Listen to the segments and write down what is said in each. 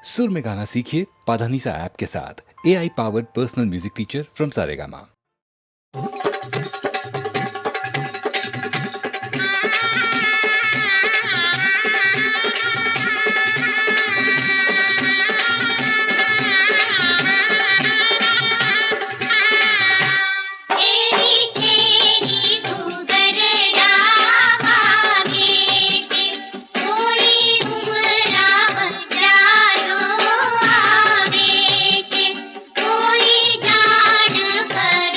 सुर में गाना सीखिए पाधानीसा ऐप के साथ। AI powered personal music teacher from Saregama. कोई जान कर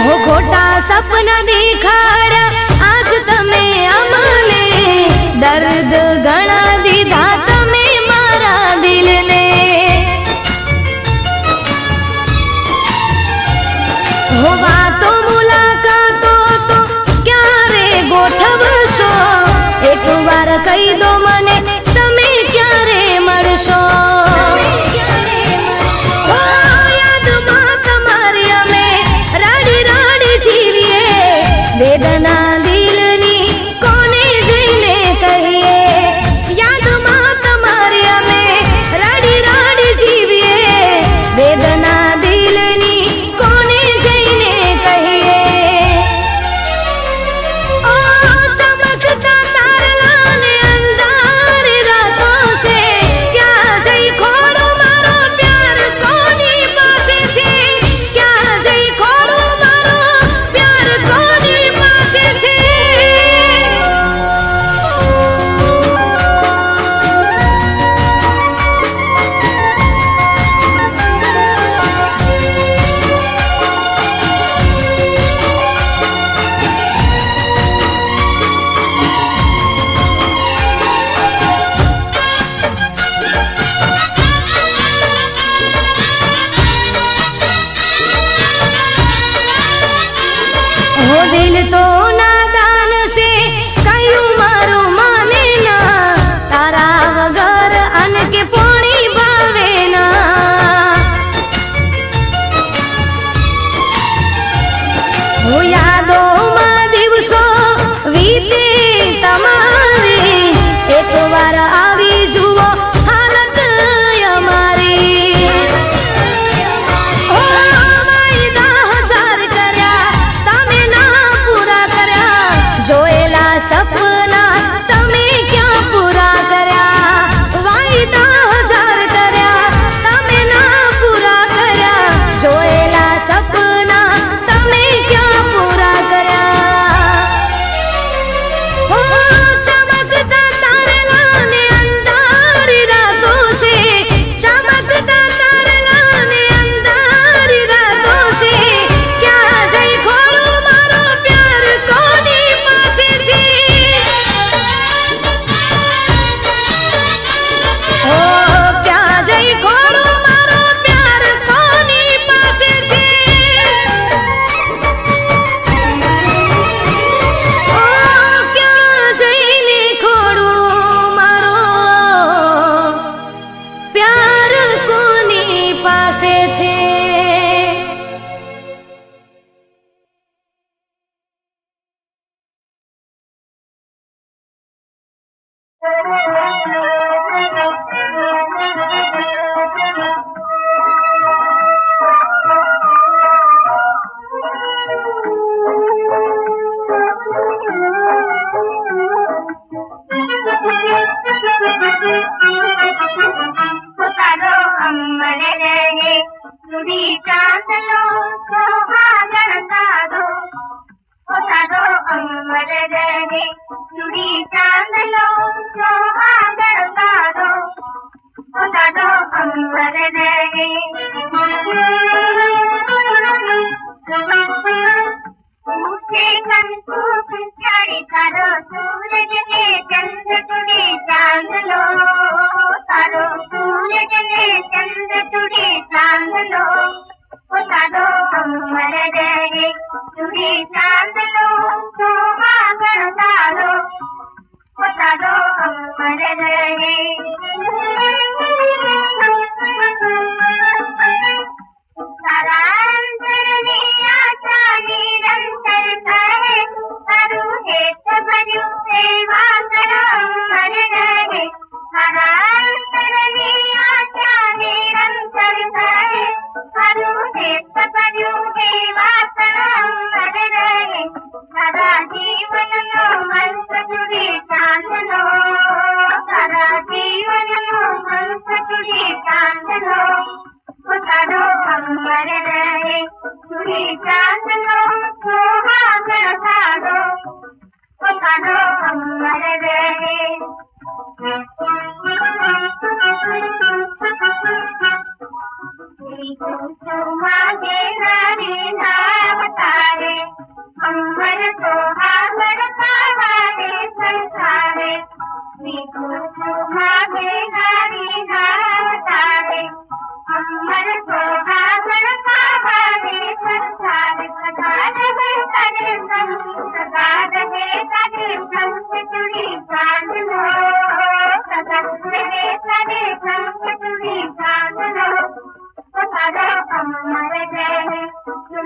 हो खोटा सपना देखाड़ा आज तमे अमने दर्द घणा दीधा तमे मारा दिल ने हो वातो मुलाकातो तो क्यारे गोठवशो एक बार कही दो मने तमे क्यारे मळशो वेदना दिलनी कोने जईने कहिए याद मां तमारी अमे राडी राडी जीविए वेदना दिलनी कोने जईने कहिए ओ चमकता तारला ने अंधार रातों से क्या जई खोरो मारो प्यार कोनी पासे छे क्या जई खोरो मारो प्यार कोनी हो दिल तो नादान से कयूं मारो माने ना तारा वगर अन के पोणी भावे ना हो यादो मा दिवसो वीते तमारी एक बार आवी जुओ हालत अमारी जोएला सपना तमे क्या पूरा करया वायदा हजार करया तमे ना पूरा करया जोएला सपना तमे क्या पूरा करया हो चमकता तारला ने अंधारी रातों से चमकता तारला ने अंधारी रातों से क्या जई खोरो मारो प्यार कोनी क्या जई खोरो मारो प्यार कोनी पासे छे ओ क्या जई ने खोरो मारो प्यार कोनी पासे छे पुकारो अमर रहे सुरी चांदलो सुहागन साधो पुकारो अमर रहे सुरी चांदलो सुहागन साधो पुकारो अमर रहे ऊंचे कंकु पिछाड़ी तारो सूरज के चंद्र तुड़ी चांद लो तारो सूरज के चंद्र तुड़ी चांद लो तारो अमर रहे तुड़ी चांद लो सुहागन तारो तारो अमर रहे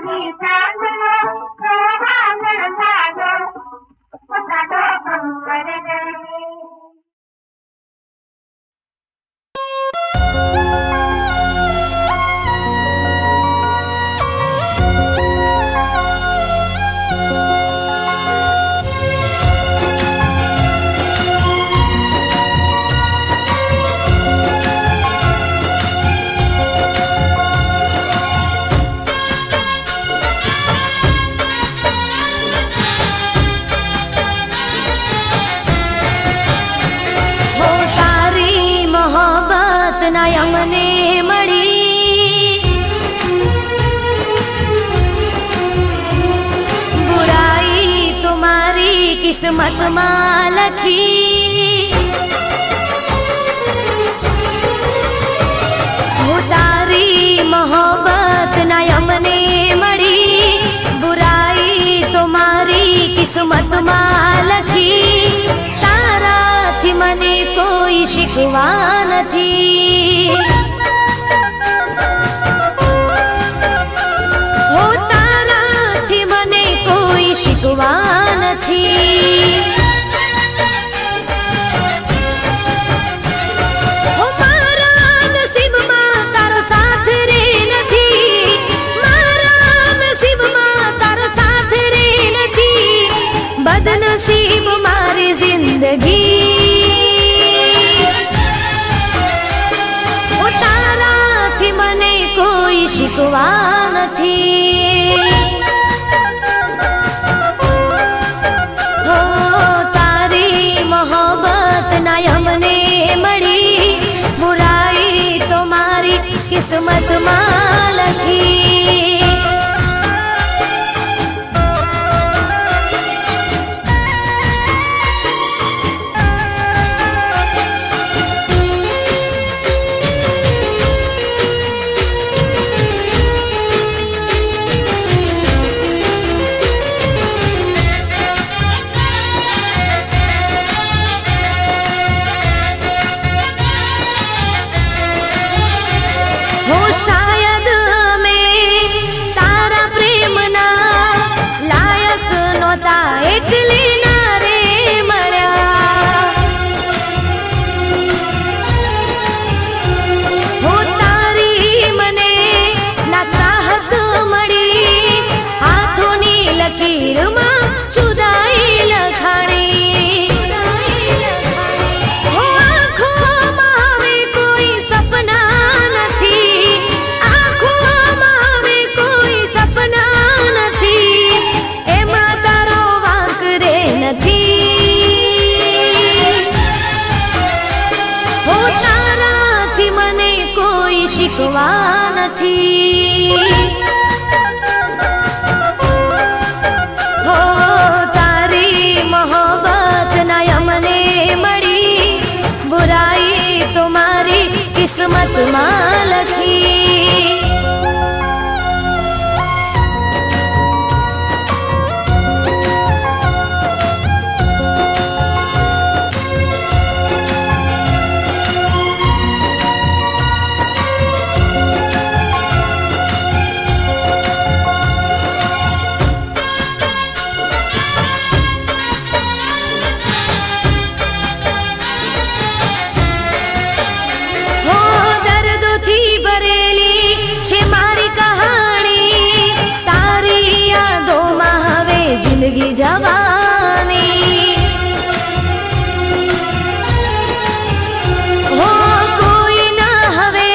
ની સાંભળો સોહાગણ સાગો સાગો કંવર ગઈ અમને મળી બુરાઈ તુમારી કિસ્મતમાં લખી હો તારી મોહબ્બત ના અમને મળી બુરાઈ તુમારી કિસ્મતમાં લખી તારાથી મને કોઈ શિકવા નથી હો તારાથી મને કોઈ શિકવા નથી હો મારા નસીબમાં તારો સાથ રે નથી મારા નસીબમાં તારો સાથ રે નથી બદનસીબ મારી જિંદગી મને કોઈ શિકવા નથી હો તારી મોહબ્બત ના અમને મળી બુરાઈ તો મારી કિસ્મતમાં લખી શાયદ મેં તારા પ્રેમના લાયક નહોતા એટલે ના રે મળ્યા હો તારી મને ના ચાહત મળી હાથોની લકીરમાં જુદાઈ લખાણી હો આંખોમાં હવે કોઈ સપના શિકવા નથી હો તારી મોહબ્બત ના અમને મળી બુરાઈ તો મારી કિસ્મતમાં લખી જિંદગી જવાની હો કોઈ ના હવે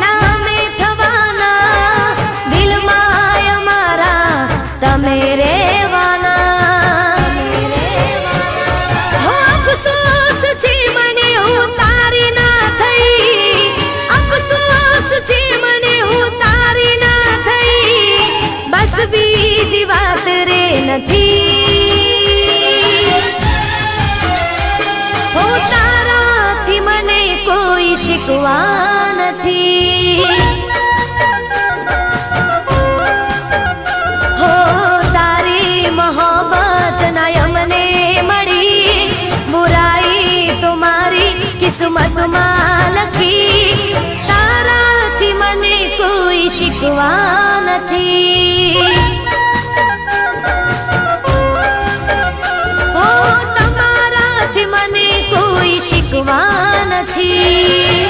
નામે થવાના દિલમાં અમારા તમે રહેવાના હો અફસોસ છે મને હું તારી ના થઈ અફસોસ છે મને હું તારી ના થઈ બસ બીજી વાત રે નથી હો તારાથી મને કોઈ શિકવા નથી હો તારી મોહબ્બત ના અમને મળી બુરાઈ તો મારી કિસ્મતમાં લખી તારાથી મને કોઈ શિકવા નથી નથી.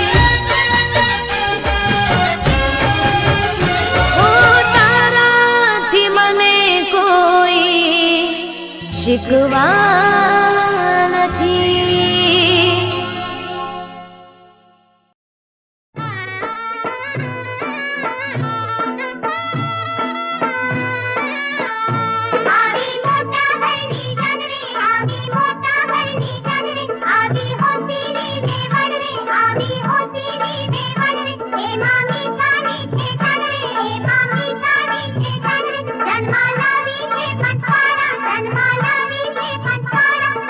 ઓ તારાથી મને કોઈ શિકવા નથી. આવી મોટા ભઈની જનની આવી મોટા ભઈની જનની આવી હોતીની દેવળની આવી હોતીની દેવળની એમાં મીઠાની છે કણવી એમાં મીઠાની છે કણવી જન્મા લાવી છે પટવાળા જન્મા લાવી છે પટવાળા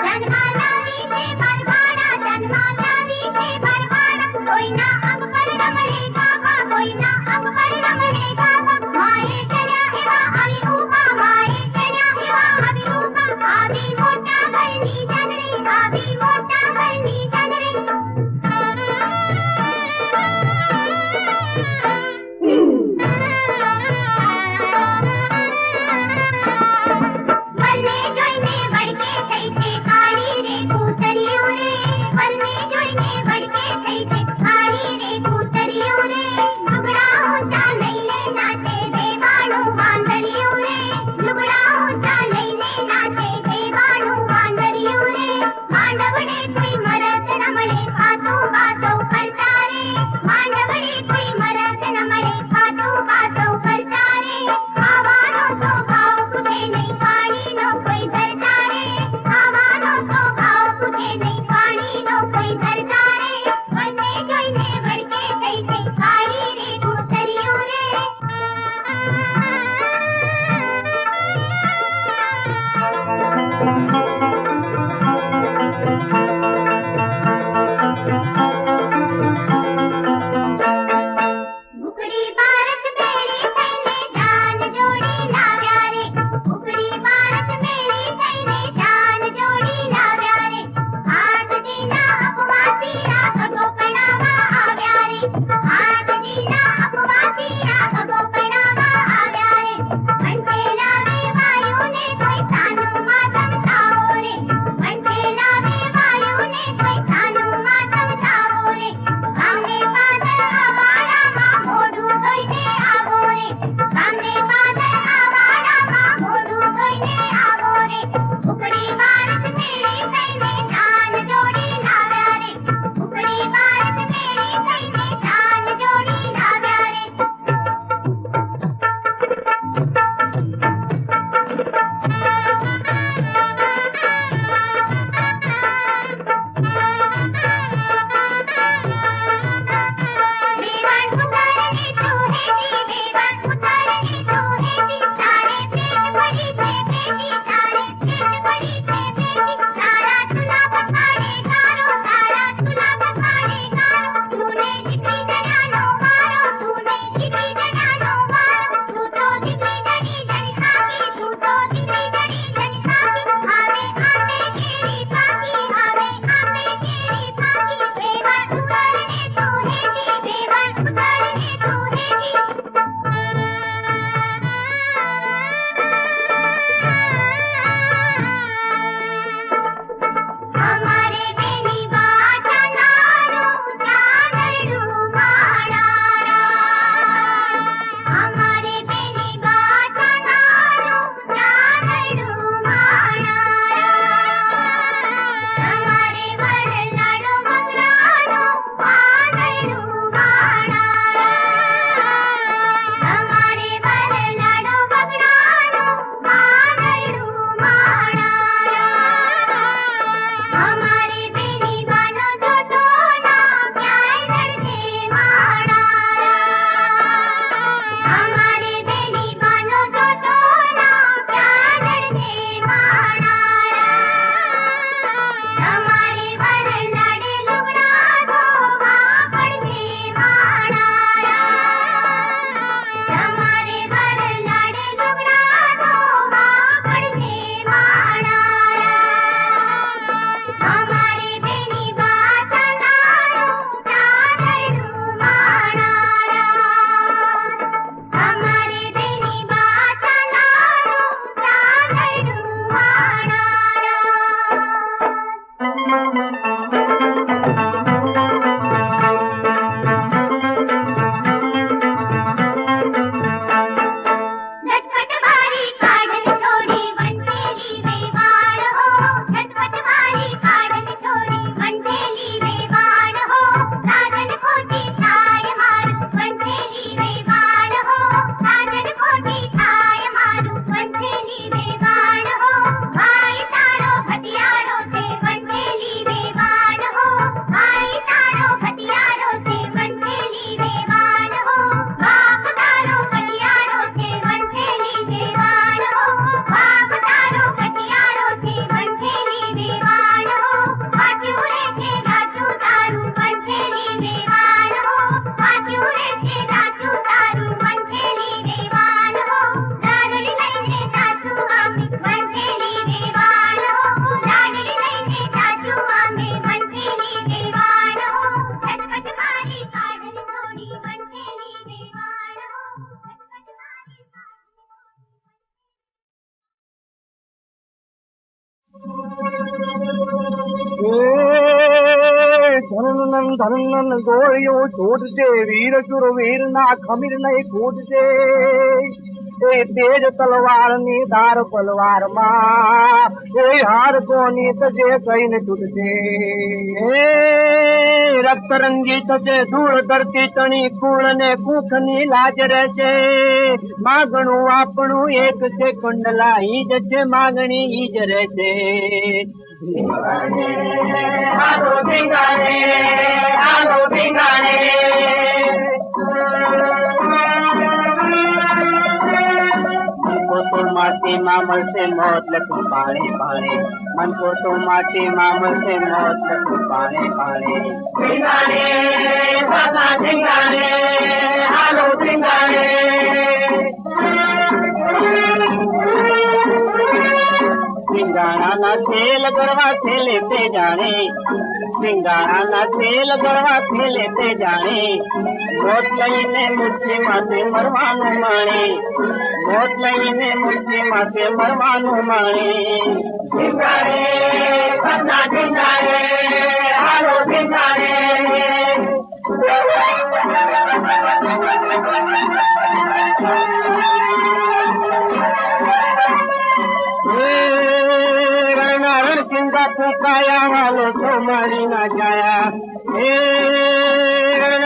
ધન ગોળીઓ છૂટશે વીર શુરવીર ના ખમીર નહીં ફૂટશે એ તેજ તલવાર ની ધાર પલવાર માં એ હાર કોની તજે કઈને છૂટશે એ રક્તરંગી થશે ધૂળ ધરતી તણી કુળ ને કુખ ની લાજ રહેશે માગણું આપણું એક છે કંડલા ઈ જ છે માગણી ઈ જ રહેશે હાલો ધીંગાણે હાલો ધીંગાણે માટીમાં મળશે મોત લખું પાણી પાણી મન તો માટીમાં મળશે મોત લખું પાણી પાણી ધીંગાણે બાબા ધીંગાણે હાલો ધીંગાણે સિંગાણાના તેલ ગરવા થેલે તે જાણે સિંગાણાના તેલ ગરવા થેલે તે જાણે મોત લઈને મુઠ્ઠી માથે મરવાનું માણે મોત લઈને મુઠ્ઠી માથે મરવાનું માણે સિંગાણે સદા સિંગાણે હાલો સિંગાણે ચિંતા ફૂકાયા વાલો તો મારી ના જાયા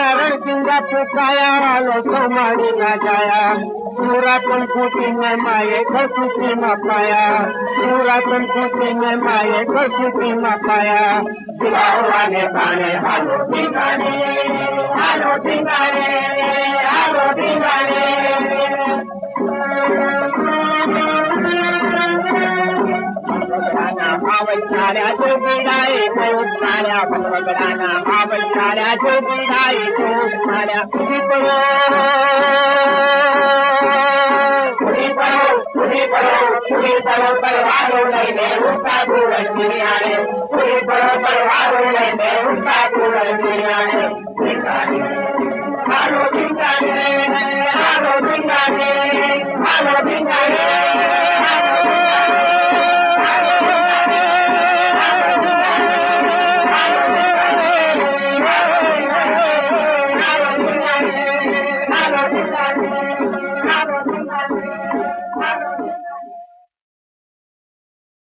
રણ ચિંતા ફૂકાયા વાલો તો મારી ના જાયા પૂરા પણ ફૂટીને માએ ખુશીમાં પાયા પૂરા પણ ફૂટીને માએ ખુશીમાં પાયા દિલાવાને પાણે હાલો ઠીકાણે હાલો ઠીકાણે હાલો ઠીકાણે આવચાર્યા જો બીડાએ તો ઉતાર્યા ભગવગડાના આવચાર્યા જો બીડાએ તો ઉતાર્યા ઉડી પડો તલવારો લઈને ઉઠા ધૂળ કિરિયાને ઉડી પડો તલવારો લઈને ઉઠા ધૂળ કિરિયાને